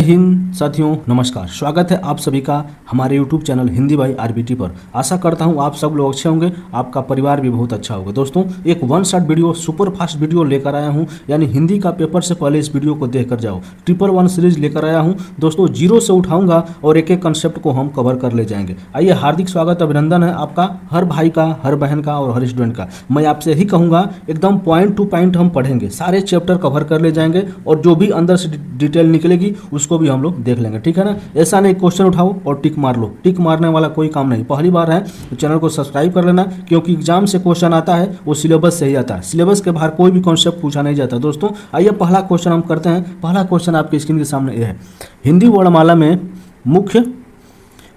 हिंद साथियों, नमस्कार। स्वागत है आप सभी का हमारे YouTube channel Hindi by RBT पर। आशा करता हूं आप सब लोग अच्छे होंगे, आपका परिवार भी बहुत अच्छा होगा। दोस्तों, एक one shot video, super fast video लेकर आया हूं, यानी हिंदी का पेपर से पहले इस वीडियो को देख कर जाओ। 111 सीरीज लेकर आया हूं दोस्तों, जीरो से उठाऊंगा और एक एक कंसेप्ट को हम कवर कर ले जाएंगे। आइए, हार्दिक स्वागत, अभिनंदन है आपका, हर भाई का, हर बहन का और हर स्टूडेंट का। मैं आपसे यही कहूँगा, एकदम पॉइंट टू पॉइंट हम पढ़ेंगे, सारे चैप्टर कवर कर ले जाएंगे और जो भी अंदर से डिटेल निकलेगी उसको भी हम लोग देख लेंगे, ठीक है ना। ऐसा नहीं क्वेश्चन उठाओ और टिक मार लो, टिक मारने वाला कोई काम नहीं। पहली बार है तो चैनल को सब्सक्राइब कर लेना, क्योंकि एग्जाम से क्वेश्चन आता है वो सिलेबस से ही आता है, सिलेबस के बाहर कोई भी कॉन्सेप्ट पूछा नहीं जाता। दोस्तों आइए, पहला क्वेश्चन हम करते हैं। पहला क्वेश्चन आपके स्क्रीन के सामने ये है, हिंदी वर्णमाला में मुख्य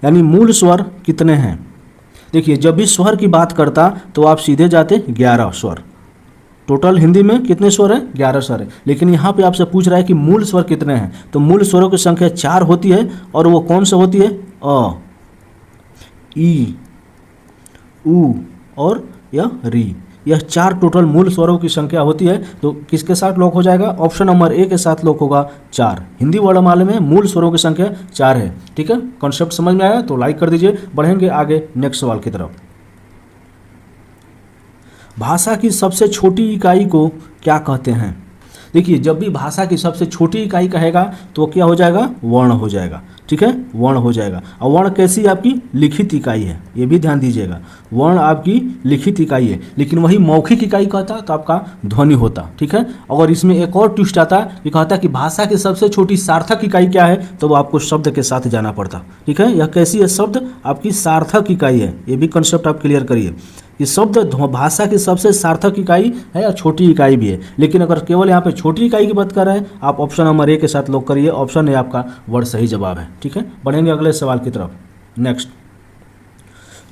यानी मूल स्वर कितने हैं। देखिए, जब भी स्वर की बात करता तो आप सीधे जाते 11 स्वर। टोटल हिंदी में कितने स्वर हैं? 11 स्वर है। लेकिन यहाँ पे आपसे पूछ रहा है कि मूल स्वर कितने हैं, तो मूल स्वरों की संख्या 4 होती है। और वो कौन से होती है? अ, ई, उ और या री। यह 4 टोटल मूल स्वरों की संख्या होती है। तो किसके साथ लॉक हो जाएगा? ऑप्शन नंबर ए के साथ लॉक होगा, 4। हिंदी वर्णमाला में मूल स्वरों की संख्या 4 है। ठीक है, कॉन्सेप्ट समझ में आया तो लाइक कर दीजिए। बढ़ेंगे आगे नेक्स्ट सवाल की तरफ। भाषा की सबसे छोटी इकाई को क्या कहते हैं? देखिए, जब भी भाषा की सबसे छोटी इकाई कहेगा तो क्या हो जाएगा? वर्ण हो जाएगा। ठीक है, वर्ण हो जाएगा। और वर्ण कैसी? आपकी लिखित इकाई है, ये भी ध्यान दीजिएगा। वर्ण आपकी लिखित इकाई है, लेकिन वही मौखिक इकाई कहता तो आपका ध्वनि होता। ठीक है, अगर इसमें एक और ट्विस्ट आता, ये कहता कि भाषा की सबसे छोटी सार्थक इकाई क्या है, तो वो आपको शब्द के साथ जाना पड़ता। ठीक है, यह कैसी है? शब्द आपकी सार्थक इकाई है। ये भी कंसेप्ट आप क्लियर करिए। ये शब्द भाषा की सबसे सार्थक इकाई है और छोटी इकाई भी है। लेकिन अगर केवल यहाँ पे छोटी इकाई की बात कर रहे हैं, आप ऑप्शन नंबर ए के साथ लॉक करिए। ऑप्शन ए आपका वर्ड सही जवाब है। ठीक है, बढ़ेंगे अगले सवाल की तरफ। नेक्स्ट,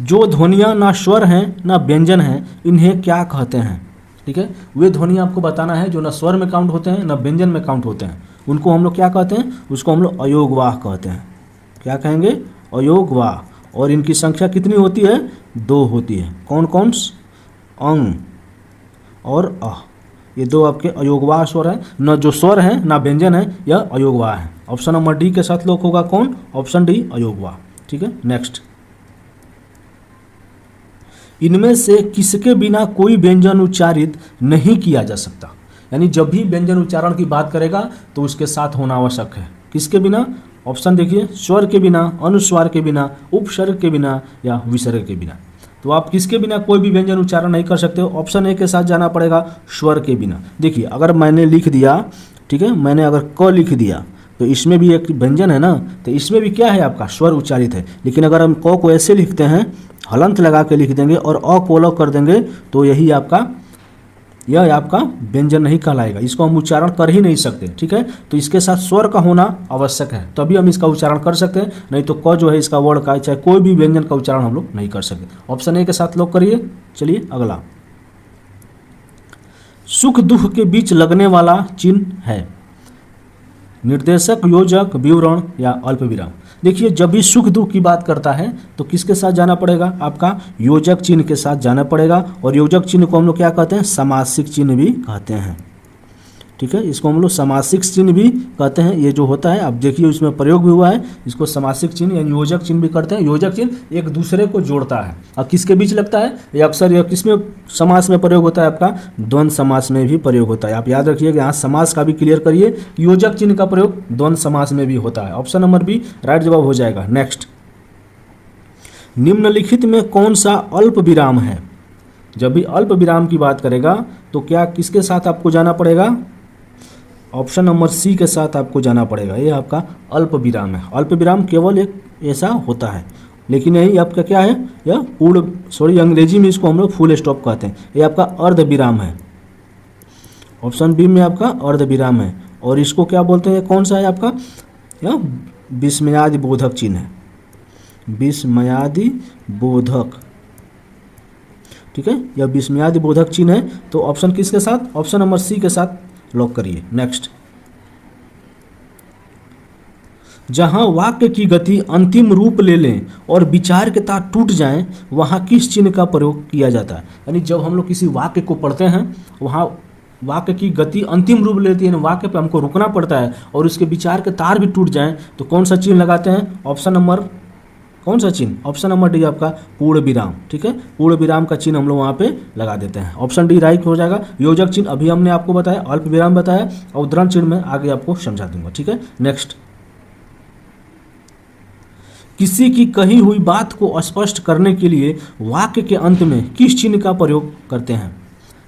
जो ध्वनियाँ ना स्वर हैं ना व्यंजन हैं, इन्हें क्या कहते हैं? ठीक है, वे ध्वनि आपको बताना है जो ना स्वर में काउंट होते हैं ना व्यंजन में काउंट होते हैं। उनको हम लोग क्या कहते हैं? उसको हम लोग अयोगवाह कहते हैं। क्या कहेंगे? अयोगवाह। और इनकी संख्या कितनी होती है? 2 होती है। कौन कौन? अंग और अ, ये 2 आपके अयोगवाह स्वर हैं। न जो स्वर हैं ना व्यंजन है, यह अयोगवाह है। ऑप्शन नंबर डी के साथ लोग होगा कौन? ऑप्शन डी, अयोगवाह। ठीक है, नेक्स्ट, इनमें से किसके बिना कोई व्यंजन उच्चारित नहीं किया जा सकता? यानी जब भी व्यंजन उच्चारण की बात करेगा तो उसके साथ होना आवश्यक है। किसके बिना? ऑप्शन देखिए, स्वर के बिना, अनुस्वार के बिना, उपसर्ग के बिना या विसर्ग के बिना। तो आप किसके बिना कोई भी व्यंजन उच्चारण नहीं कर सकते हो? ऑप्शन ए के साथ जाना पड़ेगा, स्वर के बिना। देखिए, अगर मैंने लिख दिया, ठीक है, मैंने अगर क लिख दिया तो इसमें भी एक व्यंजन है ना, तो इसमें भी क्या है? आपका स्वर उच्चारित है। लेकिन अगर हम क को ऐसे लिखते हैं, हलंत लगा के लिख देंगे और अ को अलग कर देंगे, तो यही आपका, यह आपका व्यंजन नहीं कहलाएगा। इसको हम उच्चारण कर ही नहीं सकते। ठीक है, तो इसके साथ स्वर का होना आवश्यक है, तभी हम इसका उच्चारण कर सकते हैं। नहीं तो क जो है इसका वर्ड का, चाहे कोई भी व्यंजन का उच्चारण हम लोग नहीं कर सकते। ऑप्शन ए के साथ लोग करिए। चलिए अगला, सुख दुख के बीच लगने वाला चिन्ह है। निर्देशक, योजक, विवरण या अल्पविराम। देखिए, जब भी सुख दुख की बात करता है तो किसके साथ जाना पड़ेगा? आपका योजक चिन्ह के साथ जाना पड़ेगा। और योजक चिन्ह को हम लोग क्या कहते हैं? समासिक चिन्ह भी कहते हैं। ठीक है, इसको हम लोग समासिक चिन्ह भी कहते हैं। ये जो होता है, आप देखिए इसमें प्रयोग भी हुआ है, इसको समासिक चिन्ह यानी योजक चिन्ह भी करते हैं। योजक चिन्ह एक दूसरे को जोड़ता है। और किसके बीच लगता है? ये अक्सर यह किसमें समास में प्रयोग होता है? आपका द्वंद्व समास में भी प्रयोग होता है। आप याद रखिएगा, यहाँ समास का भी क्लियर करिए। योजक चिन्ह का प्रयोग द्वंद्व समास में भी होता है। ऑप्शन नंबर बी राइट जवाब हो जाएगा। नेक्स्ट, निम्नलिखित में कौन सा अल्प विराम है? जब भी अल्प विराम की बात करेगा तो क्या किसके साथ आपको जाना पड़ेगा? ऑप्शन नंबर सी के साथ आपको जाना पड़ेगा। ये आपका अल्प विराम है। अल्प विराम केवल एक ऐसा होता है, लेकिन यही आपका क्या है? यह पूर्ण, अंग्रेजी में इसको हम लोग फुल स्टॉप कहते हैं। ये आपका अर्ध विराम है। ऑप्शन बी में आपका अर्ध विराम है। और इसको क्या बोलते हैं? कौन सा है आपका? यह विस्मयादि बोधक चिन्ह है। विस्मयादि बोधक, ठीक है, यह विस्मयादि बोधक चिन्ह है। तो ऑप्शन किसके साथ? ऑप्शन नंबर सी के साथ लॉक करिए। नेक्स्ट, जहां वाक्य की गति अंतिम रूप ले लें और विचार के तार टूट जाएं, वहां किस चिन्ह का प्रयोग किया जाता है? यानी जब हम लोग किसी वाक्य को पढ़ते हैं, वहां वाक्य की गति अंतिम रूप लेती है, वाक्य पे हमको रुकना पड़ता है और उसके विचार के तार भी टूट जाएं तो कौन सा चिन्ह लगाते हैं? ऑप्शन नंबर, कौन सा चिन्ह? ऑप्शन नंबर डी आपका पूर्ण विराम। ठीक है, पूर्ण विराम का चिन्ह हम लोग वहाँ पे लगा देते हैं। ऑप्शन डी राइट हो जाएगा। योजक चिन्ह अभी हमने आपको बताया, अल्प विराम बताया, और उद्धरण चिन्ह में आगे आपको समझा दूंगा। ठीक है, नेक्स्ट, किसी की कही हुई बात को स्पष्ट करने के लिए वाक्य के अंत में किस चिन्ह का प्रयोग करते हैं?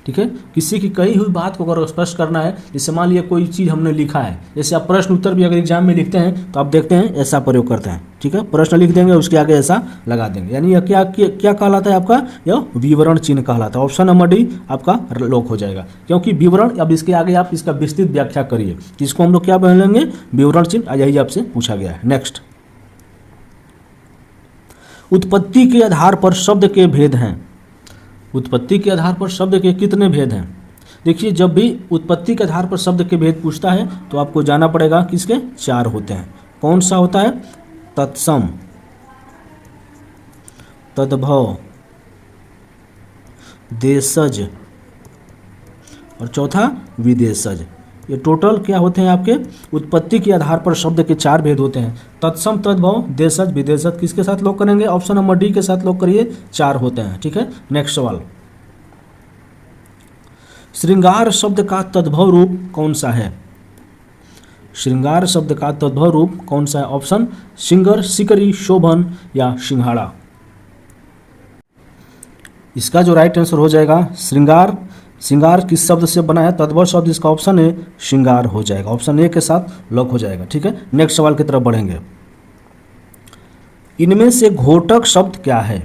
ठीक है, किसी की कही हुई बात को अगर स्पष्ट करना है, जैसे मान लिया कोई चीज़ हमने लिखा है, जैसे आप प्रश्न उत्तर भी अगर एग्जाम में लिखते हैं तो आप देखते हैं ऐसा प्रयोग करते हैं। ठीक है, प्रश्न लिख देंगे, उसके आगे ऐसा लगा देंगे, यानी यह क्या कहलाता है आपका? यह विवरण चिन्ह कहलाता है। ऑप्शन नंबर डी आपका लॉक हो जाएगा, क्योंकि विवरण, अब इसके आगे आप इसका विस्तृत व्याख्या करिए, इसको हम लोग क्या बोलेंगे? विवरण चिन्ह। यही आपसे पूछा गया है। नेक्स्ट, उत्पत्ति के आधार पर शब्द के भेद हैं। उत्पत्ति के आधार पर शब्द के कितने भेद हैं? देखिए, जब भी उत्पत्ति के आधार पर शब्द के भेद पूछता है तो आपको जाना पड़ेगा किसके? 4 होते हैं। कौन सा होता है? तत्सम, तद्भव, देशज और चौथा विदेशज। ये टोटल क्या होते हैं आपके? उत्पत्ति के आधार पर शब्द के 4 भेद होते हैं। तत्सम, तद्भव, देशज, विदेशज किसके साथ लोग करेंगे? ऑप्शन नंबर डी के साथ लोग करिए, 4 होते हैं। ठीक है, नेक्स्ट सवाल, श्रृंगार शब्द का तद्भव रूप कौन सा है? श्रृंगार शब्द का तद्भव रूप कौन सा है? ऑप्शन सिंगर, सिकरी, शोभन या सिंहाड़ा। इसका जो राइट आंसर हो जाएगा श्रृंगार। श्रृंगार किस शब्द से बना है? तद्भव शब्द, इसका ऑप्शन है श्रृंगार हो जाएगा, ऑप्शन ए के साथ लॉक हो जाएगा। ठीक है, नेक्स्ट सवाल की तरफ बढ़ेंगे। इनमें से घोटक शब्द क्या है?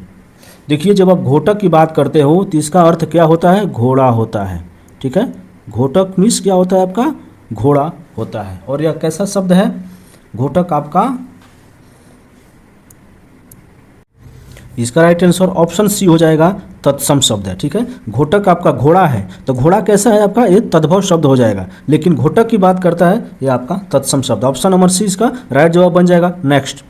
देखिए, जब आप घोटक की बात करते हो तो इसका अर्थ क्या होता है? घोड़ा होता है। ठीक है, घोटक मीन्स क्या होता है आपका? घोड़ा होता है। और यह कैसा शब्द है? घोटक आपका, इसका राइट आंसर ऑप्शन सी हो जाएगा, तत्सम शब्द है। ठीक है, घोटक आपका घोड़ा है, तो घोड़ा कैसा है आपका? ये तद्भव शब्द हो जाएगा, लेकिन घोटक की बात करता है ये आपका तत्सम शब्द। ऑप्शन नंबर सी इसका राइट जवाब बन जाएगा। नेक्स्ट,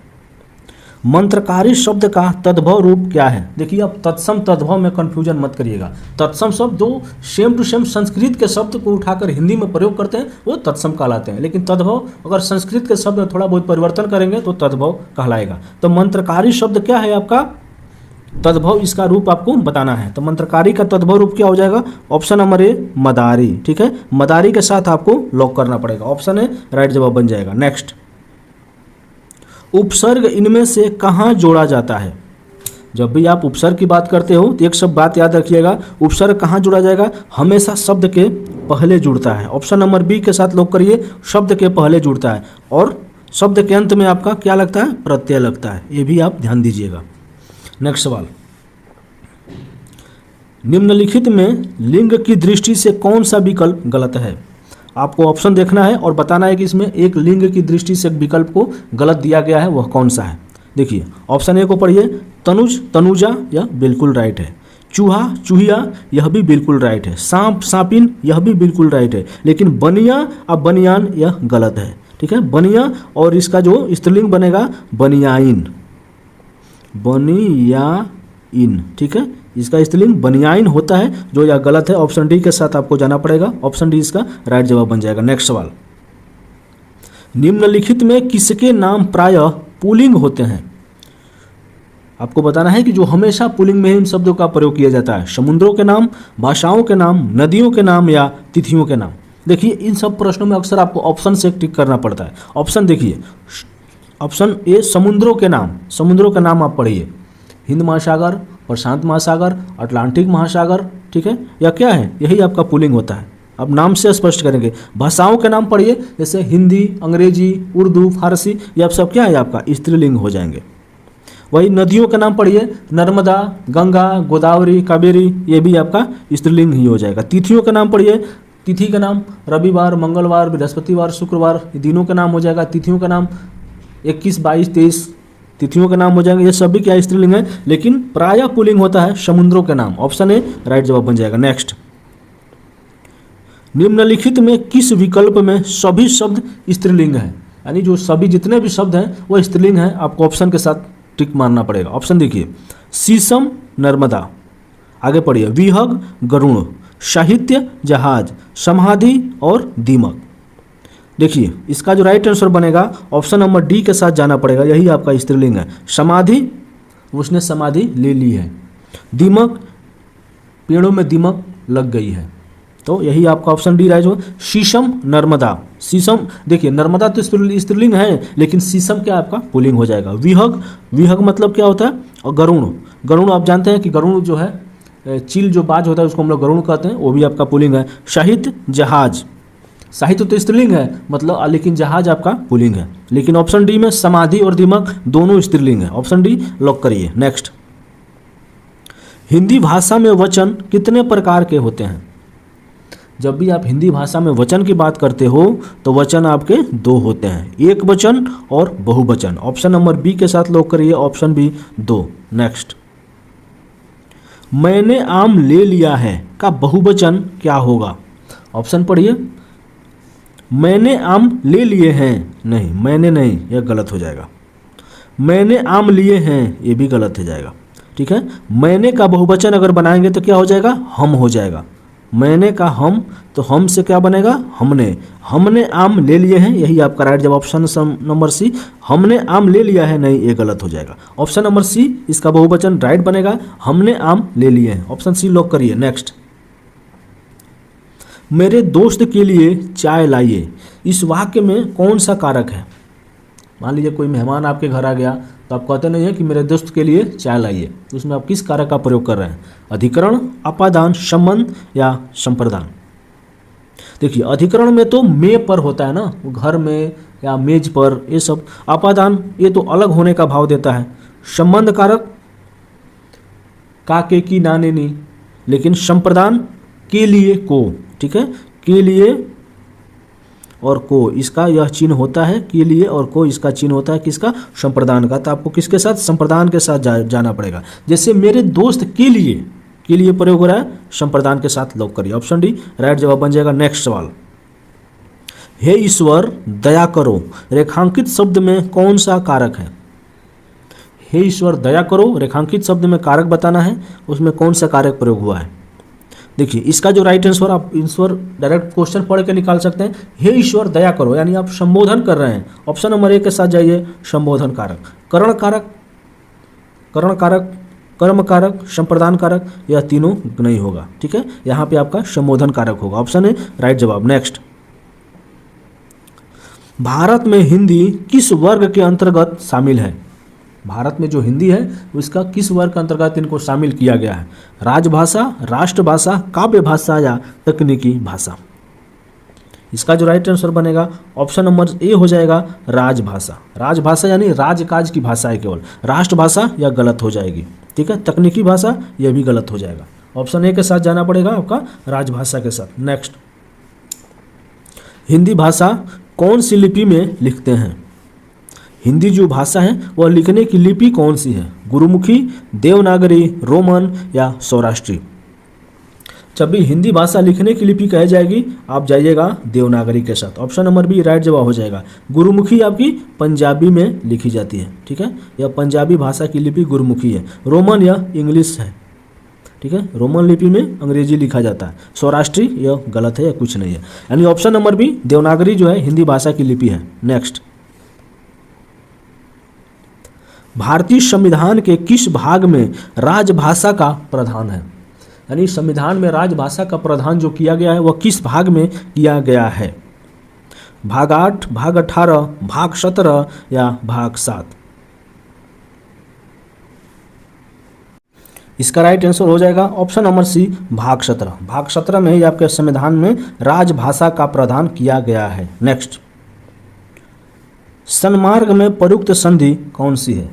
मंत्रकारी शब्द का तद्भव रूप क्या है? देखिए, आप तत्सम तद्भव में कंफ्यूजन मत करिएगा। तत्सम शब्द जो सेम टू सेम संस्कृत के शब्द को उठाकर हिंदी में प्रयोग करते हैं वो तत्सम कहलाते हैं, लेकिन तद्भव अगर संस्कृत के शब्द में थोड़ा बहुत परिवर्तन करेंगे तो तद्भव कहलाएगा। तो मंत्रकारी शब्द क्या है आपका? तद्भव, इसका रूप आपको बताना है। तो मंत्रकारी का तद्भव रूप क्या हो जाएगा? ऑप्शन नंबर ए मदारी। ठीक है, मदारी के साथ आपको लॉक करना पड़ेगा, ऑप्शन ए राइट जवाब बन जाएगा। नेक्स्ट, उपसर्ग इनमें से कहाँ जोड़ा जाता है? जब भी आप उपसर्ग की बात करते हो तो एक सब बात याद रखिएगा, उपसर्ग कहाँ जुड़ा जाएगा? हमेशा शब्द के पहले जुड़ता है। ऑप्शन नंबर बी के साथ लॉक करिए, शब्द के पहले जुड़ता है और शब्द के अंत में आपका क्या लगता है? प्रत्यय लगता है। ये भी आप ध्यान दीजिएगा। नेक्स्ट सवाल, निम्नलिखित में लिंग की दृष्टि से कौन सा विकल्प गलत है? आपको ऑप्शन देखना है और बताना है कि इसमें एक लिंग की दृष्टि से विकल्प को गलत दिया गया है, वह कौन सा है। देखिए, ऑप्शन ए को पढ़िए, तनुज, तनुजा, यह बिल्कुल राइट है। चूहा, चूहिया, यह भी बिल्कुल राइट है। सांप, सांपिन, यह भी बिल्कुल राइट है। लेकिन बनिया अब बनियान, यह गलत है। ठीक है, बनिया और इसका जो स्त्रीलिंग बनेगा बनियाइन, बनियाइन। ठीक है, इसका स्त्रीलिंग बनियाइन होता है, जो यह गलत है। ऑप्शन डी के साथ आपको जाना पड़ेगा, ऑप्शन डी इसका राइट जवाब बन जाएगा। नेक्स्ट सवाल, निम्नलिखित में किसके नाम प्रायः पुल्लिंग होते हैं? आपको बताना है कि जो हमेशा पुल्लिंग में इन शब्दों का प्रयोग किया जाता है। समुद्रों के नाम, भाषाओं के नाम, नदियों के नाम या तिथियों के नाम। देखिए, इन सब प्रश्नों में अक्सर आपको ऑप्शन से टिक करना पड़ता है। ऑप्शन देखिए, ऑप्शन ए समुद्रों के नाम, समुद्रों के नाम आप पढ़िए, हिंद महासागर, प्रशांत महासागर, अटलांटिक महासागर। ठीक है, या क्या है? यही आपका पुल्लिंग होता है। अब नाम से स्पष्ट करेंगे। भाषाओं के नाम पढ़िए, जैसे हिंदी, अंग्रेजी, उर्दू, फारसी, ये आप सब क्या है आपका? स्त्रीलिंग हो जाएंगे। वही नदियों के नाम पढ़िए, नर्मदा, गंगा, गोदावरी, कावेरी, ये भी आपका स्त्रीलिंग ही हो जाएगा। तिथियों के नाम पढ़िए, तिथि का नाम रविवार, मंगलवार, बृहस्पतिवार, शुक्रवार, ये दिनों का नाम हो जाएगा। तिथियों का नाम 21, 22, 23 तिथियों के नाम हो जाएंगे। ये सभी क्या स्त्रीलिंग है, लेकिन प्रायः पुल्लिंग होता है समुद्रों के नाम। ऑप्शन ए राइट जवाब बन जाएगा। नेक्स्ट, निम्नलिखित में किस विकल्प में सभी शब्द स्त्रीलिंग है? यानी जो सभी जितने भी शब्द हैं वो स्त्रीलिंग है, आपको ऑप्शन के साथ टिक मारना पड़ेगा। ऑप्शन देखिए, शीशम, नर्मदा। आगे पढ़िए, विहग, गरुण, साहित्य, जहाज, समाधि और दीमक। देखिए इसका जो राइट आंसर बनेगा ऑप्शन नंबर डी के साथ जाना पड़ेगा, यही आपका स्त्रीलिंग है। समाधि, उसने समाधि ले ली है। दीमक, पेड़ों में दीमक लग गई है, तो यही आपका ऑप्शन डी राइट हो। शीशम, नर्मदा, शीशम देखिए नर्मदा तो स्त्रीलिंग है, लेकिन शीशम क्या आपका पुल्लिंग हो जाएगा। विहग, विहग मतलब क्या होता है, और गरुण, गरुण आप जानते हैं कि गरुण जो है चील जो बाज होता है उसको हम लोग गरुण कहते हैं, वो भी आपका पुल्लिंग है। साहित्य, जहाज, साहित्य तो स्त्रीलिंग है मतलब, लेकिन जहाज आपका पुल्लिंग है। लेकिन ऑप्शन डी में समाधि और दीमक दोनों स्त्रीलिंग है। ऑप्शन डी लॉक करिए। नेक्स्ट, हिंदी भाषा में वचन कितने प्रकार के होते हैं? जब भी आप हिंदी भाषा में वचन की बात करते हो तो वचन आपके दो होते हैं, एक वचन और बहुवचन। ऑप्शन नंबर बी के साथ लॉक करिए, ऑप्शन बी 2। नेक्स्ट, मैंने आम ले लिया है का बहुवचन क्या होगा? ऑप्शन पढ़िए। मैंने आम ले लिए हैं, नहीं मैंने नहीं, यह गलत हो जाएगा। मैंने आम लिए हैं, ये भी गलत हो जाएगा। ठीक है, मैंने का बहुवचन अगर बनाएंगे तो क्या हो जाएगा, हम हो जाएगा। मैंने का हम, तो हम से क्या बनेगा, हमने। हमने आम ले लिए हैं, यही आपका राइट जवाब ऑप्शन नंबर सी। हमने आम ले लिया है, नहीं ये गलत हो जाएगा। ऑप्शन नंबर सी इसका बहुवचन राइट बनेगा, हमने आम ले लिए हैं। ऑप्शन सी लॉक करिए। नेक्स्ट, मेरे दोस्त के लिए चाय लाइए, इस वाक्य में कौन सा कारक है? मान लीजिए कोई मेहमान आपके घर आ गया तो आप कहते नहीं है कि मेरे दोस्त के लिए चाय लाइए, तो उसमें आप किस कारक का प्रयोग कर रहे हैं? अधिकरण, अपादान, संबंध या संप्रदान? देखिए अधिकरण में तो में पर होता है ना, घर में या मेज पर, ये सब। अपादान ये तो अलग होने का भाव देता है। संबंध कारक का, के, की, ना, ने, नी। लेकिन संप्रदान के लिए, को, ठीक है, के लिए और को, इसका यह चिन्ह होता है के लिए, और को इसका चिन्ह होता है किसका, संप्रदान का। तो आपको किसके साथ, संप्रदान के साथ जाना पड़ेगा। जैसे मेरे दोस्त के लिए प्रयोग हो रहा है, संप्रदान के साथ लॉक करिए। ऑप्शन डी राइट जवाब बन जाएगा। नेक्स्ट सवाल, हे ईश्वर दया करो, रेखांकित शब्द में कौन सा कारक है? हे ईश्वर दया करो, रेखांकित शब्द में कारक बताना है, उसमें कौन सा कारक प्रयोग हुआ है? देखिए इसका जो राइट आंसर, आप आंसर डायरेक्ट क्वेश्चन पढ़ के निकाल सकते हैं। हे ईश्वर दया करो यानी आप संबोधन कर रहे हैं। ऑप्शन नंबर ए के साथ जाइए, संबोधन कारक। करण कारक, करण कारक, कर्म कारक, संप्रदान कारक, यह तीनों नहीं होगा। ठीक है, यहाँ पे आपका संबोधन कारक होगा। ऑप्शन ए राइट जवाब। नेक्स्ट, भारत में हिंदी किस वर्ग के अंतर्गत शामिल है? भारत में जो हिंदी है उसका किस वर्ग के अंतर्गत इनको शामिल किया गया है? राजभाषा, राष्ट्रभाषा, काव्य भाषा या तकनीकी भाषा? इसका जो राइट आंसर बनेगा ऑप्शन नंबर ए हो जाएगा, राजभाषा। राजभाषा यानी राजकाज की भाषा है केवल। राष्ट्रभाषा यह गलत हो जाएगी। ठीक है, तकनीकी भाषा यह भी गलत हो जाएगा। ऑप्शन ए के साथ जाना पड़ेगा आपका, राजभाषा के साथ। नेक्स्ट, हिंदी भाषा कौन सी लिपि में लिखते हैं? हिंदी जो भाषा है वह लिखने की लिपि कौन सी है? गुरुमुखी, देवनागरी, रोमन या सौराष्ट्री? जब भी हिंदी भाषा लिखने की लिपि कही जाएगी आप जाइएगा देवनागरी के साथ। ऑप्शन नंबर बी राइट जवाब हो जाएगा। गुरुमुखी आपकी पंजाबी में लिखी जाती है। ठीक है, यह पंजाबी भाषा की लिपि गुरुमुखी है। रोमन या इंग्लिश है। ठीक है, रोमन लिपि में अंग्रेजी लिखा जाता है। सौराष्ट्री यह गलत है, यह कुछ नहीं है। यानी ऑप्शन नंबर बी देवनागरी जो है हिंदी भाषा की लिपि है। नेक्स्ट, भारतीय संविधान के किस भाग में राजभाषा का प्रावधान है? यानी संविधान में राजभाषा का प्रावधान जो किया गया है वह किस भाग में किया गया है? भाग 8, भाग 18, भाग 17 या भाग 7? इसका राइट आंसर हो जाएगा ऑप्शन नंबर सी, भाग 17। भाग 17 में ही आपके संविधान में राजभाषा का प्रावधान किया गया है। नेक्स्ट, सन्मार्ग में प्रयुक्त संधि कौन सी है?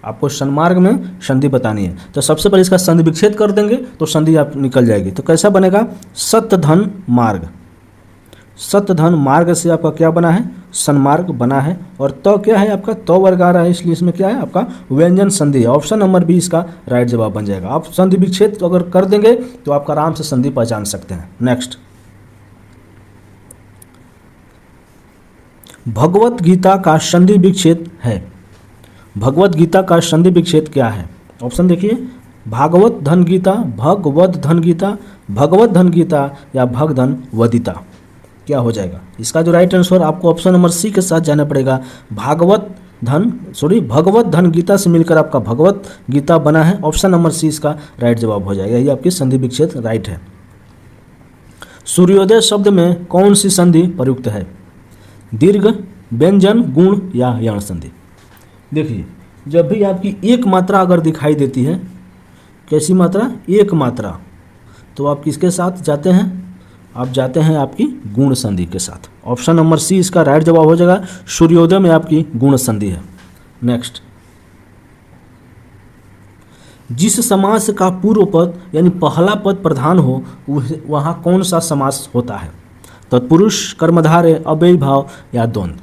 आपको सन्मार्ग में संधि बतानी है, तो सबसे पहले इसका संधि विच्छेद कर देंगे तो संधि आप निकल जाएगी। तो कैसा बनेगा? सत्यधन मार्ग। सत्यधन मार्ग से आपका क्या बना है? सन्मार्ग बना है। और तो क्या है आपका? तो वर्ग आ रहा है, इसलिए इसमें क्या है आपका? व्यंजन संधि है। ऑप्शन नंबर बी इसका राइट जवाब बन जाएगा। आप संधि विच्छेद अगर कर देंगे तो आप आराम से संधि पहचान सकते हैं। नेक्स्ट, भगवत गीता का संधि विच्छेद है। भगवत गीता का संधि विच्छेद क्या है? ऑप्शन देखिए, भागवत धन गीता, भगवत धन गीता, भगवत धन गीता या भगधन वदिता, क्या हो जाएगा? इसका जो राइट आंसर आपको ऑप्शन नंबर सी के साथ जाना पड़ेगा। भगवत धन गीता से मिलकर आपका भगवत गीता बना है। ऑप्शन नंबर सी इसका राइट जवाब हो जाएगा। यही आपकी संधि विच्छेद राइट है। सूर्योदय शब्द में कौन सी संधि प्रयुक्त है? दीर्घ, व्यंजन, गुण या यण संधि। देखिए, जब भी आपकी एक मात्रा अगर दिखाई देती है, कैसी मात्रा? एक मात्रा, तो आप किसके साथ जाते हैं? आप जाते हैं आपकी गुण संधि के साथ। ऑप्शन नंबर सी इसका राइट जवाब हो जाएगा। सूर्योदय में आपकी गुण संधि है। नेक्स्ट, जिस समास का पूर्व पद यानी पहला पद प्रधान हो वहाँ कौन सा समास होता है? तत्पुरुष, कर्मधारय, अव्ययी भाव या द्वंद्व।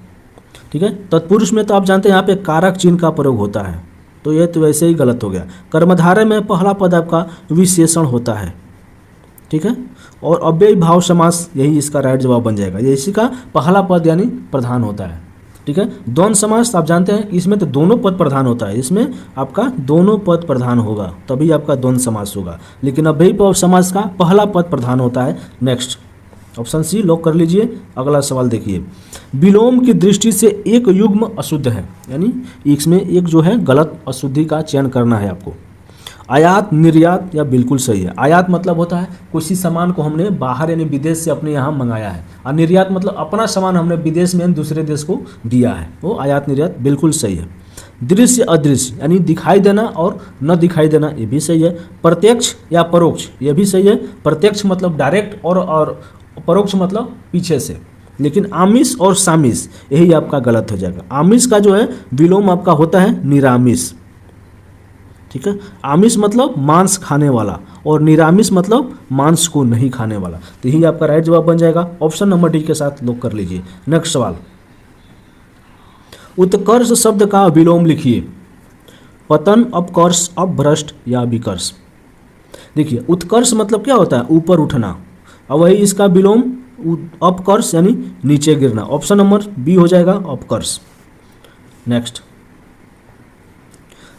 ठीक है, तत्पुरुष में तो आप जानते हैं यहाँ पे कारक चिन्ह का प्रयोग होता है, तो यह तो वैसे ही गलत हो गया। कर्मधारय में पहला पद आपका विशेषण होता है। ठीक है, और अव्ययी भाव समास यही इसका राइट जवाब बन जाएगा। ये इसी का पहला पद यानी प्रधान होता है। ठीक है, द्वंद्व समास आप जानते हैं कि इसमें तो दोनों पद प्रधान होता है, इसमें आपका दोनों पद प्रधान होगा तभी आपका द्वंद्व समास होगा, लेकिन अव्ययी भाव समास का पहला पद प्रधान होता है। नेक्स्ट, ऑप्शन सी लॉक कर लीजिए। अगला सवाल देखिए, विलोम की दृष्टि से एक युग्म अशुद्ध है, यानी इसमें एक जो है गलत अशुद्धि का चयन करना है आपको। आयात, निर्यात या बिल्कुल सही है। आयात मतलब होता है किसी सामान को हमने बाहर यानी विदेश से अपने यहाँ मंगाया है, और निर्यात मतलब अपना सामान हमने विदेश में दूसरे देश को दिया है, वो आयात निर्यात बिल्कुल सही है। दृश्य, अदृश्य यानी दिखाई देना और न दिखाई देना, ये भी सही है। प्रत्यक्ष या परोक्ष, ये भी सही है। प्रत्यक्ष मतलब डायरेक्ट और परोक्ष मतलब पीछे से। लेकिन आमिष और सामिष यही आपका गलत हो जाएगा। आमिष का जो है विलोम आपका होता है निरामिष। ठीक है, आमिष मतलब मांस खाने वाला और निरामिष मतलब मांस को नहीं खाने वाला, तो यही आपका राइट जवाब बन जाएगा। ऑप्शन नंबर डी के साथ लॉक कर लीजिए। नेक्स्ट सवाल, उत्कर्ष शब्द का विलोम लिखिए। पतन, अपकर्ष, अपभ्रष्ट या विकर्ष। देखिए, उत्कर्ष मतलब क्या होता है? ऊपर उठना, और वही इसका विलोम अपकर्ष यानी नीचे गिरना। ऑप्शन नंबर बी हो जाएगा अपकर्ष। नेक्स्ट,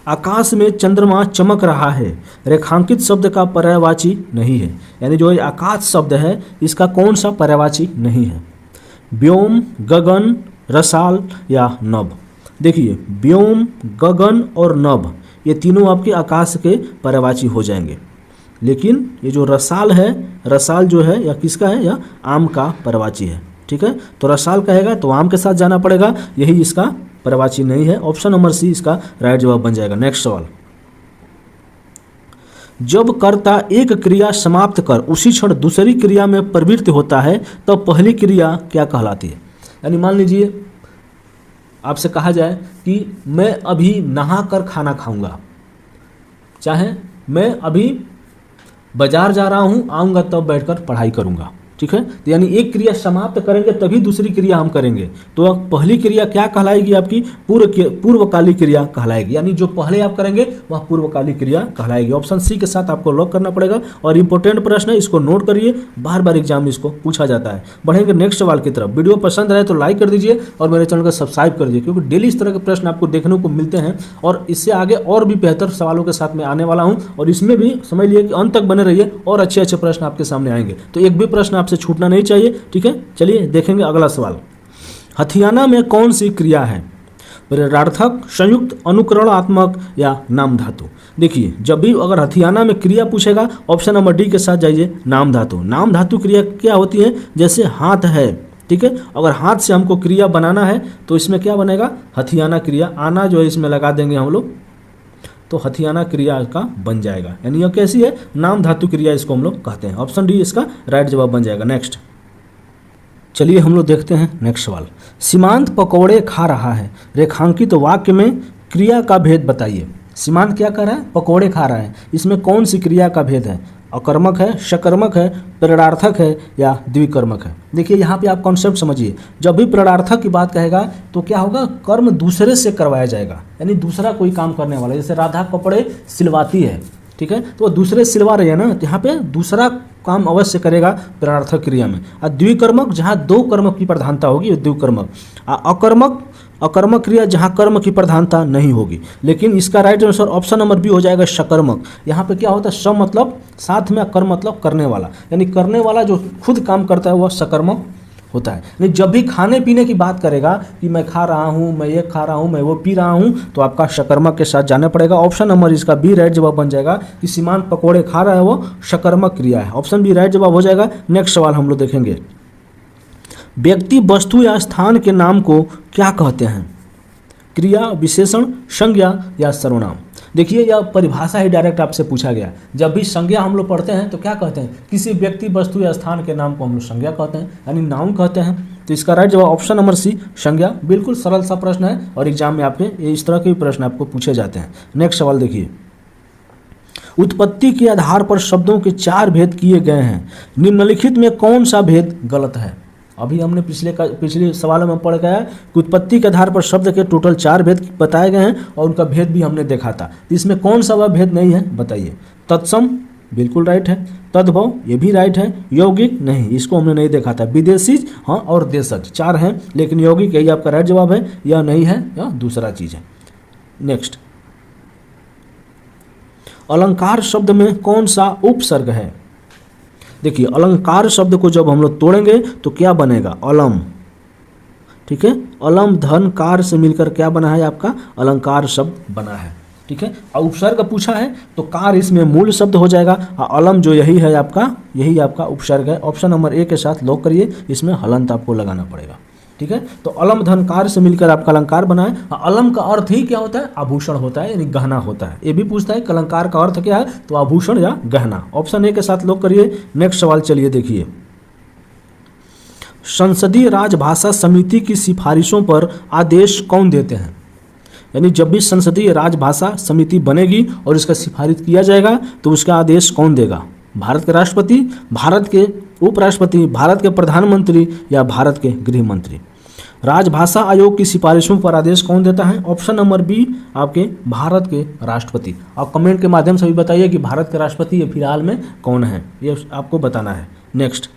आकाश में चंद्रमा चमक रहा है, रेखांकित शब्द का पर्यायवाची नहीं है, यानी जो आकाश शब्द है इसका कौन सा पर्यायवाची नहीं है? व्योम, गगन, रसाल या नभ। देखिए, व्योम, गगन और नभ ये तीनों आपके आकाश के पर्यायवाची हो जाएंगे, लेकिन ये जो रसाल है, रसाल जो है या किसका है? या आम का पर्यायवाची है। ठीक है, तो रसाल कहेगा तो आम के साथ जाना पड़ेगा, यही इसका पर्यायवाची नहीं है। ऑप्शन नंबर सी इसका राइट जवाब बन जाएगा। नेक्स्ट सवाल, जब कर्ता एक क्रिया समाप्त कर उसी क्षण दूसरी क्रिया में प्रवृत्त होता है तो पहली क्रिया क्या कहलाती है? यानी मान लीजिए आपसे कहा जाए कि मैं अभी नहा कर खाना खाऊंगा, चाहे मैं अभी बाजार जा रहा हूं, आऊंगा तब बैठकर पढ़ाई करूंगा। ठीक है, तो यानी एक क्रिया समाप्त करेंगे तभी दूसरी क्रिया हम करेंगे, तो पहली क्रिया क्या कहलाएगी? आपकी पूर्वकाली क्रिया कहलाएगी, यानी जो पहले आप करेंगे वह पूर्वकाली क्रिया कहलाएगी। ऑप्शन सी के साथ आपको लॉक करना पड़ेगा, और इंपॉर्टेंट प्रश्न है, इसको नोट करिए, बार बार एग्जाम में इसको पूछा जाता है। बढ़ेंगे नेक्स्ट सवाल की तरफ। वीडियो पसंद आए तो लाइक कर दीजिए और मेरे चैनल को सब्सक्राइब कर दीजिए, क्योंकि डेली इस तरह के प्रश्न आपको देखने को मिलते हैं, और इससे आगे और भी बेहतर सवालों के साथ मैं आने वाला हूँ, और इसमें भी समझ लिए कि अंत तक बने रहिए और अच्छे अच्छे प्रश्न आपके सामने आएंगे, तो एक भी प्रश्न से छूटना नहीं चाहिए। ठीक है, चलिए देखेंगे अगला सवाल। हथियाना में कौन सी क्रिया है? प्रेरणार्थक, संयुक्त, अनुकरणात्मक या नाम धातु। देखिए, जब भी अगर हथियाना में क्रिया पूछेगा ऑप्शन नंबर डी के साथ जाइए, नाम धातु। नाम धातु क्रिया क्या होती है? जैसे हाथ है, ठीक है, अगर हाथ से हमको क्रिया बनाना है तो इसमें क्या बनेगा? हथियाना क्रिया। आना जो है इसमें लगा देंगे हम लोग, तो हथियाना क्रिया का बन जाएगा, यानी यह कैसी है? नाम धातु क्रिया इसको हम लोग कहते हैं। ऑप्शन डी इसका राइट जवाब बन जाएगा। नेक्स्ट, चलिए हम लोग देखते हैं नेक्स्ट सवाल। सीमांत पकौड़े खा रहा है, रेखांकित वाक्य में क्रिया का भेद बताइए। सीमांत क्या कर रहा है? पकौड़े खा रहा है, इसमें कौन सी क्रिया का भेद है? अकर्मक है, सकर्मक है, प्रेरणार्थक है या द्विकर्मक है? देखिए, यहाँ पे आप कॉन्सेप्ट समझिए। जब भी प्रेरणार्थक की बात कहेगा तो क्या होगा? कर्म दूसरे से करवाया जाएगा, यानी दूसरा कोई काम करने वाला। जैसे राधा कपड़े सिलवाती है, ठीक है, तो वो दूसरे सिलवा रही है ना, तो यहाँ पे दूसरा काम अवश्य करेगा प्रेरणार्थक क्रिया में। और द्विकर्मक, जहाँ दो कर्मक की प्रधानता होगी, द्विकर्मक। अकर्मक अकर्मक क्रिया जहाँ कर्म की प्रधानता नहीं होगी। लेकिन इसका right answer option number B हो जाएगा सकर्मक। यहाँ पे क्या होता है, स मतलब साथ में, कर्म मतलब करने वाला, यानी करने वाला जो खुद काम करता है वह सकर्मक होता है। यानी जब भी खाने पीने की बात करेगा कि मैं खा रहा हूँ, मैं ये खा रहा हूँ, मैं वो पी रहा हूँ, तो आपका सकर्मक के साथ जाना पड़ेगा। ऑप्शन नंबर इसका बी राइट जवाब बन जाएगा कि श्रीमान पकोड़े खा रहा है, वो सकर्मक क्रिया है। ऑप्शन बी राइट जवाब हो जाएगा। नेक्स्ट सवाल हम लोग देखेंगे, व्यक्ति, वस्तु या स्थान के नाम को क्या कहते हैं? क्रिया, विशेषण, संज्ञा या सर्वनाम। देखिए यह परिभाषा ही डायरेक्ट आपसे पूछा गया। जब भी संज्ञा हम लोग पढ़ते हैं तो क्या कहते हैं, किसी व्यक्ति, वस्तु या स्थान के नाम को हम लोग संज्ञा कहते हैं, यानी नाउन कहते हैं। तो इसका राइट जवाब ऑप्शन नंबर सी संज्ञा। बिल्कुल सरल सा प्रश्न है और एग्जाम में आपके इस तरह के प्रश्न आपको पूछे जाते हैं। नेक्स्ट सवाल देखिए, उत्पत्ति के आधार पर शब्दों के 4 भेद किए गए हैं, निम्नलिखित में कौन सा भेद गलत है? अभी हमने पिछले सवालों में पढ़ गया कि उत्पत्ति के आधार पर शब्द के टोटल 4 भेद बताए गए हैं और उनका भेद भी हमने देखा था। इसमें कौन सा वह भेद नहीं है बताइए? तत्सम बिल्कुल राइट है, तद्भव ये भी राइट है, यौगिक नहीं, इसको हमने नहीं देखा था, विदेशी हाँ और देशज 4 हैं, लेकिन यौगिक यही आपका राइट जवाब है, यह नहीं है, यह दूसरा चीज है। नेक्स्ट, अलंकार शब्द में कौन सा उपसर्ग है? देखिए अलंकार शब्द को जब हम लोग तोड़ेंगे तो क्या बनेगा, अलम, ठीक है, अलम धन कार से मिलकर क्या बना है आपका अलंकार शब्द बना है, ठीक है। और उपसर्ग पूछा है तो कार इसमें मूल शब्द हो जाएगा, अलम जो यही है आपका, यही आपका उपसर्ग है। ऑप्शन नंबर ए के साथ लॉक करिए, इसमें हलंत आपको लगाना पड़ेगा, ठीक है। तो अलम धनकार से मिलकर आपका अलंकार बना है। अलम का अर्थ ही क्या होता है, आभूषण होता है, यानी गहना होता है। ये भी पूछता है अलंकार का अर्थ क्या है, तो आभूषण या गहना। ऑप्शन ए के साथ लॉक करिए। नेक्स्ट सवाल चलिए देखिए, संसदीय राजभाषा समिति की सिफारिशों पर आदेश कौन देते हैं? यानी जब भी संसदीय राजभाषा समिति बनेगी और इसका सिफारिश किया जाएगा तो उसका आदेश कौन देगा? भारत के राष्ट्रपति, भारत के उपराष्ट्रपति, भारत के प्रधानमंत्री या भारत के गृह मंत्री? राजभाषा आयोग की सिफारिशों पर आदेश कौन देता है? ऑप्शन नंबर बी आपके भारत के राष्ट्रपति। आप कमेंट के माध्यम से भी बताइए कि भारत के राष्ट्रपति फिलहाल में कौन है, ये आपको बताना है। नेक्स्ट,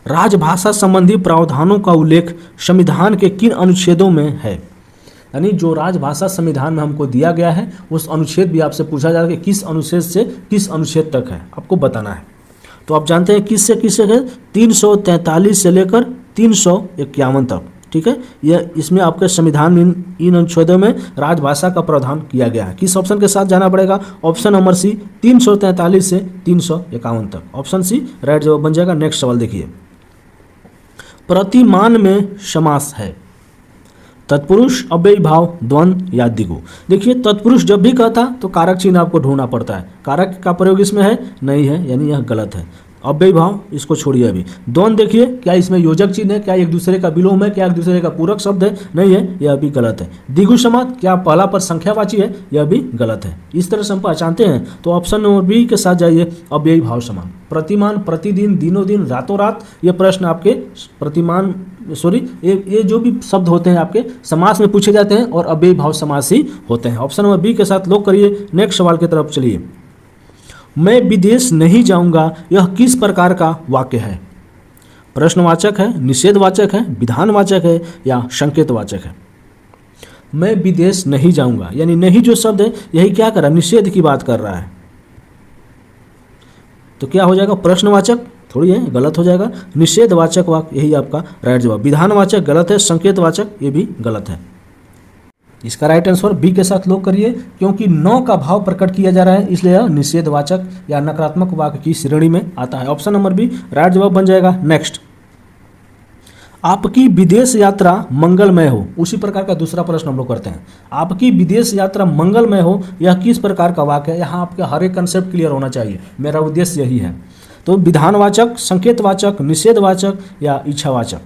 राजभाषा संबंधी प्रावधानों का उल्लेख संविधान के किन अनुच्छेदों में है? यानी जो राजभाषा संविधान में हमको दिया गया है उस अनुच्छेद भी आपसे पूछा जाएगा कि किस अनुच्छेद से किस अनुच्छेद तक है, आपको बताना है। तो आप जानते हैं किस से किस है, 343 से लेकर 351 तक, ठीक है। यह इसमें आपके संविधान में इन अनुच्छेदों में राजभाषा का प्रावधान किया गया है। किस ऑप्शन के साथ जाना पड़ेगा? ऑप्शन नंबर सी 343 से 351 तक। ऑप्शन सी राइट जवाब बन जाएगा। नेक्स्ट सवाल देखिए, प्रतिमान में समास है, तत्पुरुष, अव्ययी भाव, द्वंद्व या द्विगु? देखिए तत्पुरुष जब भी कहता तो कारक चिन्ह आपको ढूंढना पड़ता है, कारक का प्रयोग इसमें है नहीं है, यानी यह गलत है। अव्ययी भाव इसको छोड़िए अभी। द्वंद्व देखिए क्या इसमें योजक चिन्ह है, क्या एक दूसरे का विलोम है, क्या एक दूसरे का पूरक शब्द है, नहीं है, यह भी गलत है। द्विगु समास क्या पहला पर संख्यावाची है, यह भी गलत है। इस तरह से हम पहचानते हैं। तो ऑप्शन नंबर बी के साथ जाइए, अव्ययी भाव समान। प्रतिमान, प्रतिदिन, दिनों दिन, रातों रात, ये प्रश्न आपके प्रतिमान ये जो भी शब्द होते हैं आपके समास में पूछे जाते हैं और अव्ययी भाव समास ही होते हैं। ऑप्शन नंबर बी के साथ लॉक करिए। नेक्स्ट सवाल की तरफ चलिए, मैं विदेश नहीं जाऊंगा, यह किस प्रकार का वाक्य है? प्रश्नवाचक है, निषेधवाचक है, विधानवाचक है या संकेतवाचक है? मैं विदेश नहीं जाऊंगा, यानी नहीं जो शब्द है यही क्या कर रहा है, निषेध की बात कर रहा है, तो क्या हो जाएगा? प्रश्नवाचक थोड़ी है, गलत हो जाएगा। निषेधवाचक वाक्य यही आपका राइट जवाब। विधानवाचक गलत है, संकेतवाचक ये भी गलत है। इसका राइट आंसर बी के साथ लॉक करिए, क्योंकि नौ का भाव प्रकट किया जा रहा है इसलिए यह निषेधवाचक या नकारात्मक वाक्य की श्रेणी में आता है। ऑप्शन नंबर बी राइट जवाब बन जाएगा। नेक्स्ट, आपकी विदेश यात्रा मंगलमय हो, उसी प्रकार का दूसरा प्रश्न हम लोग करते हैं। आपकी विदेश यात्रा मंगलमय हो, यह किस प्रकार का वाक्य है? यहाँ आपके हर एक कंसेप्ट क्लियर होना चाहिए, मेरा उद्देश्य यही है। तो विधानवाचक, संकेतवाचक, निषेधवाचक या इच्छावाचक?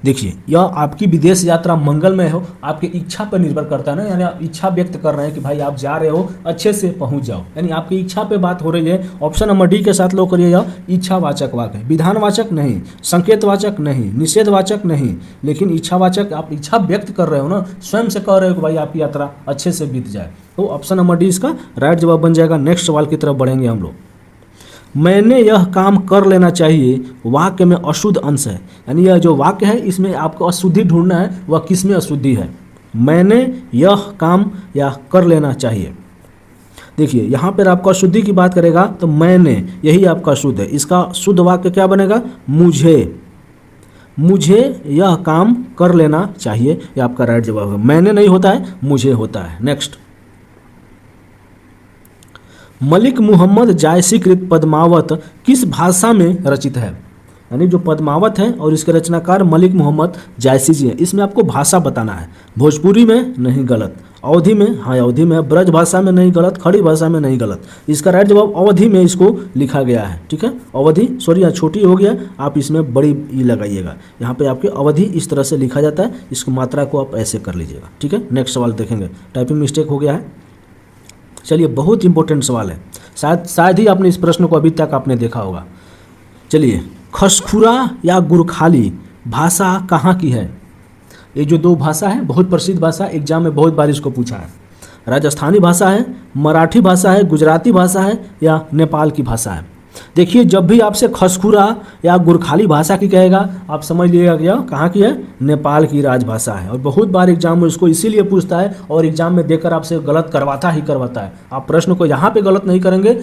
देखिए यह आपकी विदेश यात्रा मंगलमय हो, आपकी इच्छा पर निर्भर करता है ना, यानी आप इच्छा व्यक्त कर रहे हैं कि भाई आप जा रहे हो अच्छे से पहुंच जाओ, यानी आपकी इच्छा पे बात हो रही है। ऑप्शन नंबर डी के साथ लो करिए, यह इच्छावाचक वाक्य है। विधानवाचक नहीं, संकेतवाचक नहीं, निषेधवाचक नहीं, लेकिन इच्छावाचक, आप इच्छा व्यक्त कर रहे हो ना, स्वयं से कह रहे हो कि भाई आपकी यात्रा अच्छे से बीत जाए, तो ऑप्शन नंबर डी इसका राइट जवाब बन जाएगा। नेक्स्ट सवाल की तरफ बढ़ेंगे हम लोग। मैंने यह काम कर लेना चाहिए वाक्य में अशुद्ध अंश है, यानी यह जो वाक्य है इसमें आपको अशुद्धि ढूंढना है, वह किस में अशुद्धि है। मैंने यह काम या कर लेना चाहिए। देखिए यहाँ पर आपको अशुद्धि की बात करेगा तो मैंने, यही आपका शुद्ध है। इसका शुद्ध वाक्य क्या बनेगा, मुझे यह काम कर लेना चाहिए, ये आपका राइट जवाब है। मैंने नहीं होता है, मुझे होता है। नेक्स्ट, मलिक मुहम्मद जायसी कृत पद्मावत किस भाषा में रचित है। यानी जो पद्मावत है और इसके रचनाकार मलिक मोहम्मद जायसी जी हैं, इसमें आपको भाषा बताना है। भोजपुरी में नहीं गलत, अवधी में, हाँ अवधी में, ब्रज भाषा में नहीं गलत, खड़ी भाषा में नहीं गलत। इसका राइट जवाब अवधी में इसको लिखा गया है। ठीक है, अवधी, सॉरी यहाँ छोटी हो गया, आप इसमें बड़ी ई लगाइएगा। यहाँ पे आपके अवधि इस तरह से लिखा जाता है, इसको मात्रा को आप ऐसे कर लीजिएगा। ठीक है, नेक्स्ट सवाल देखेंगे, टाइपिंग मिस्टेक हो गया है। चलिए, बहुत इंपॉर्टेंट सवाल है, शायद ही आपने इस प्रश्न को अभी तक आपने देखा होगा। चलिए, खसखुरा या गुरखाली भाषा कहाँ की है। ये जो दो भाषा है, बहुत प्रसिद्ध भाषा, एग्जाम में बहुत बार इसको पूछा है। राजस्थानी भाषा है, मराठी भाषा है, गुजराती भाषा है या नेपाल की भाषा है। देखिए, जब भी आपसे खसखुरा या गुरखाली भाषा की कहेगा, आप समझ लीजिएगा कि यह कहाँ की है, नेपाल की राजभाषा है। और बहुत बार एग्जाम में इसको इसीलिए पूछता है और एग्जाम में देकर आपसे गलत करवाता है। आप प्रश्न को यहाँ पे गलत नहीं करेंगे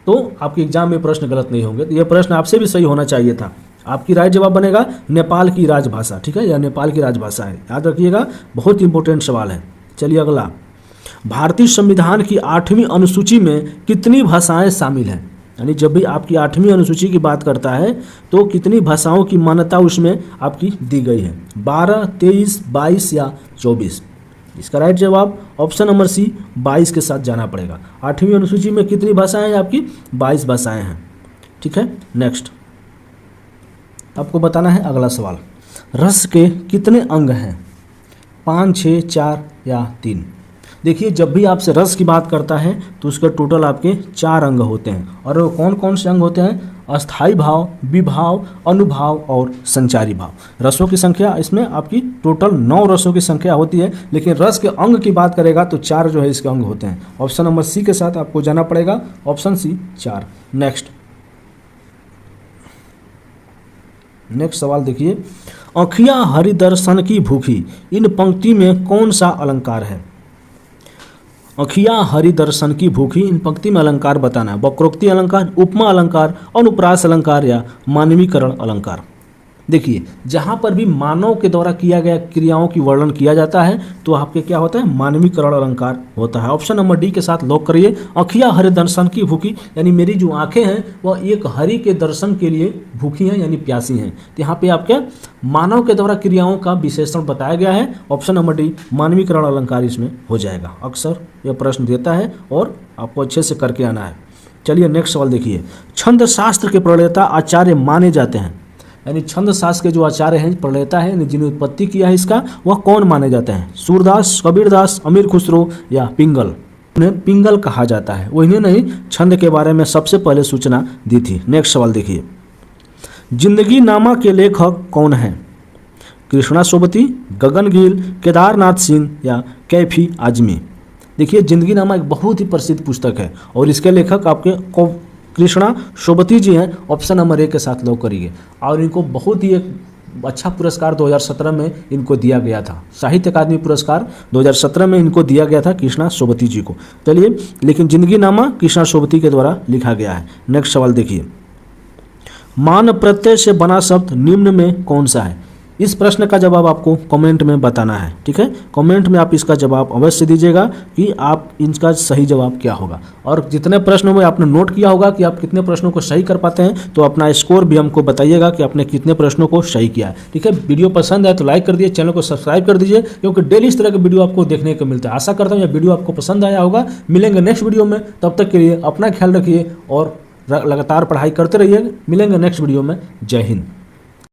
तो आपके एग्जाम में प्रश्न गलत नहीं होंगे। तो यह प्रश्न आपसे भी सही होना चाहिए था। आपकी राइट जवाब बनेगा नेपाल की राजभाषा। ठीक है, यह नेपाल की राजभाषा है, याद रखिएगा, बहुत इंपॉर्टेंट सवाल है। चलिए अगला, भारतीय संविधान की 8वीं अनुसूची में कितनी भाषाएं शामिल हैं। यानी जब भी आपकी 8वीं अनुसूची की बात करता है तो कितनी भाषाओं की मान्यता उसमें आपकी दी गई है, 12, 23, 22 या 24। इसका राइट जवाब ऑप्शन नंबर सी 22 के साथ जाना पड़ेगा। 8वीं अनुसूची में कितनी भाषाएं हैं आपकी, 22 भाषाएं हैं। ठीक है, नेक्स्ट आपको बताना है अगला सवाल, रस के कितने अंग हैं, 5, 6, 4 या 3। देखिए, जब भी आपसे रस की बात करता है तो उसके टोटल आपके 4 अंग होते हैं। और वो कौन कौन से अंग होते हैं, अस्थाई भाव, विभाव, अनुभाव और संचारी भाव। रसों की संख्या इसमें आपकी टोटल 9 रसों की संख्या होती है, लेकिन रस के अंग की बात करेगा तो 4 जो है इसके अंग होते हैं। ऑप्शन नंबर सी के साथ आपको जाना पड़ेगा, ऑप्शन सी 4। नेक्स्ट सवाल देखिए, आँखिया हरिदर्शन की भूखी, इन पंक्ति में कौन सा अलंकार है। आँखिया हरिदर्शन की भूखी, इन पंक्ति में अलंकार बताना है। वक्रोक्ति अलंकार, उपमा अलंकार, अनुप्रास अलंकार या मानवीकरण अलंकार। देखिए, जहाँ पर भी मानव के द्वारा किया गया क्रियाओं की वर्णन किया जाता है तो आपके क्या होता है, मानवीकरण अलंकार होता है। ऑप्शन नंबर डी के साथ लॉक करिए। आँखिया हरि दर्शन की भूखी, यानी मेरी जो आंखें हैं वह एक हरि के दर्शन के लिए भूखी हैं, यानी प्यासी हैं। तो यहाँ पे आपके मानव के द्वारा क्रियाओं का विशेषण बताया गया है। ऑप्शन नंबर डी मानवीकरण अलंकार इसमें हो जाएगा। अक्सर यह प्रश्न देता है और आपको अच्छे से करके आना है। चलिए नेक्स्ट सवाल देखिए, छंद शास्त्र के प्रणेता आचार्य माने जाते हैं, यानी छंद शास्त्र के जो आचार्य हैं, प्रणेता है, यानी जिन्होंने उत्पत्ति किया है इसका, वह कौन माने जाते हैं। सूरदास, कबीरदास, अमीर खुसरो या पिंगल। उन्हें पिंगल कहा जाता है, वो इन्हें नहीं छंद के बारे में सबसे पहले सूचना दी थी। नेक्स्ट सवाल देखिए, जिंदगी नामा के लेखक कौन है। कृष्णा सोबती, गगन गिल, केदारनाथ सिंह या कैफी आजमी। देखिए, जिंदगी नामा एक बहुत ही प्रसिद्ध पुस्तक है और इसके लेखक आपके कृष्णा सोबती जी हैं। ऑप्शन नंबर 1 के साथ लॉक करिए। और इनको बहुत ही एक अच्छा पुरस्कार 2017 में इनको दिया गया था, साहित्य अकादमी पुरस्कार 2017 में इनको दिया गया था कृष्णा सोबती जी को। चलिए, लेकिन जिंदगी नामा कृष्णा सोबती के द्वारा लिखा गया है। नेक्स्ट सवाल देखिए, मान प्रत्यय से बना शब्द निम्न में कौन सा है। इस प्रश्न का जवाब आपको कमेंट में बताना है। ठीक है, कमेंट में आप इसका जवाब अवश्य दीजिएगा कि आप इनका सही जवाब क्या होगा। और जितने प्रश्नों में आपने नोट किया होगा कि आप कितने प्रश्नों को सही कर पाते हैं, तो अपना स्कोर भी हमको बताइएगा कि आपने कितने प्रश्नों को सही किया है। ठीक है, वीडियो पसंद आए तो लाइक कर दीजिए, चैनल को सब्सक्राइब कर दीजिए, क्योंकि डेली इस तरह के वीडियो आपको देखने को मिलता है। आशा करता हूँ यह वीडियो आपको पसंद आया होगा। मिलेंगे नेक्स्ट वीडियो में, तब तक के लिए अपना ख्याल रखिए और लगातार पढ़ाई करते रहिए। मिलेंगे नेक्स्ट वीडियो में। जय हिंद।